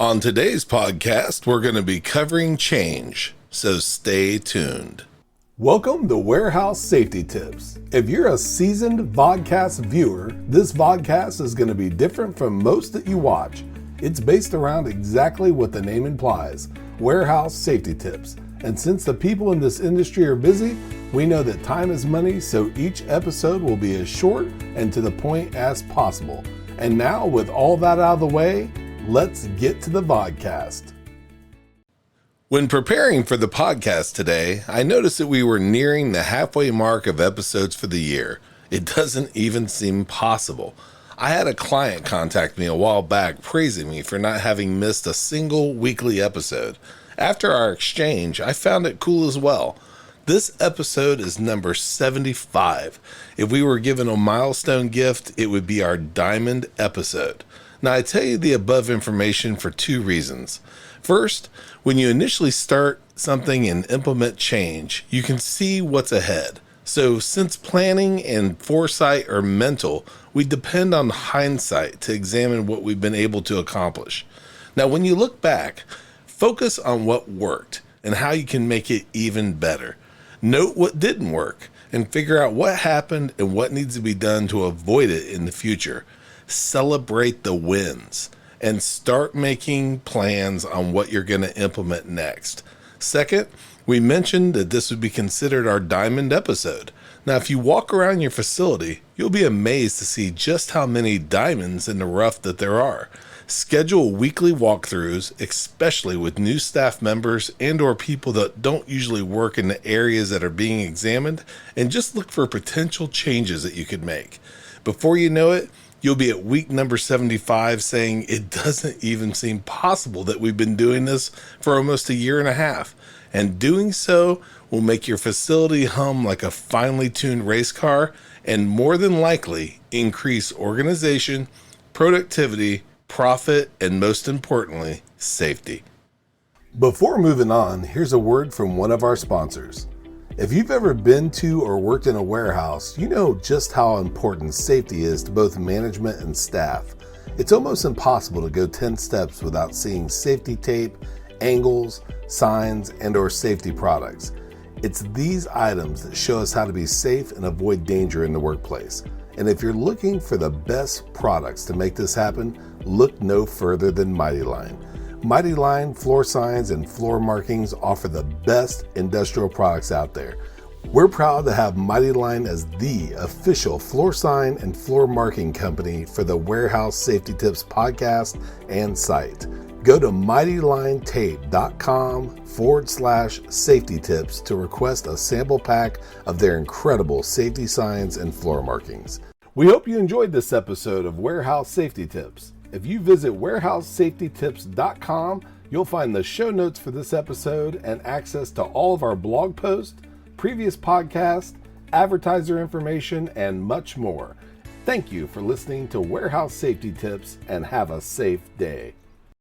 On today's podcast, we're going to be covering change, so stay tuned. Welcome to Warehouse Safety Tips. If you're a seasoned vodcast viewer, this vodcast is going to be different from most that you watch. It's based around exactly what the name implies, warehouse safety tips. And since the people in this industry are busy, we know that time is money, so each episode will be as short and to the point as possible. And now, with all that out of the way, let's get to the vodcast. When preparing for the podcast today, I noticed that we were nearing the halfway mark of episodes for the year. It doesn't even seem possible. I had a client contact me a while back praising me for not having missed a single weekly episode. After our exchange, I found it cool as well. This episode is number 75. If we were given a milestone gift, it would be our diamond episode. Now, I tell you the above information for two reasons. First, when you initially start something and implement change, you can see what's ahead. So since planning and foresight are mental, we depend on hindsight to examine what we've been able to accomplish. Now, when you look back, focus on what worked and how you can make it even better. Note what didn't work and figure out what happened and what needs to be done to avoid it in the future. Celebrate the wins and start making plans on what you're going to implement next. Second, we mentioned that this would be considered our diamond episode. Now, if you walk around your facility, you'll be amazed to see just how many diamonds in the rough that there are. Schedule weekly walkthroughs, especially with new staff members and or people that don't usually work in the areas that are being examined, and just look for potential changes that you could make. Before you know it, you'll be at week number 75 saying it doesn't even seem possible that we've been doing this for almost a year and a half. And doing so will make your facility hum like a finely tuned race car and more than likely increase organization, productivity, profit, and most importantly, safety. Before moving on, here's a word from one of our sponsors. If you've ever been to or worked in a warehouse, you know just how important safety is to both management and staff. It's almost impossible to go 10 steps without seeing safety tape, angles, signs, and or safety products. It's these items that show us how to be safe and avoid danger in the workplace. And if you're looking for the best products to make this happen, look no further than Mighty Line. Mighty Line floor signs and floor markings offer the best industrial products out there. We're proud to have Mighty Line as the official floor sign and floor marking company for the Warehouse Safety Tips podcast and site. Go to mightylinetape.com/safety tips to request a sample pack of their incredible safety signs and floor markings. We hope you enjoyed this episode of Warehouse Safety Tips. If you visit warehousesafetytips.com, you'll find the show notes for this episode and access to all of our blog posts, previous podcasts, advertiser information, and much more. Thank you for listening to Warehouse Safety Tips and have a safe day.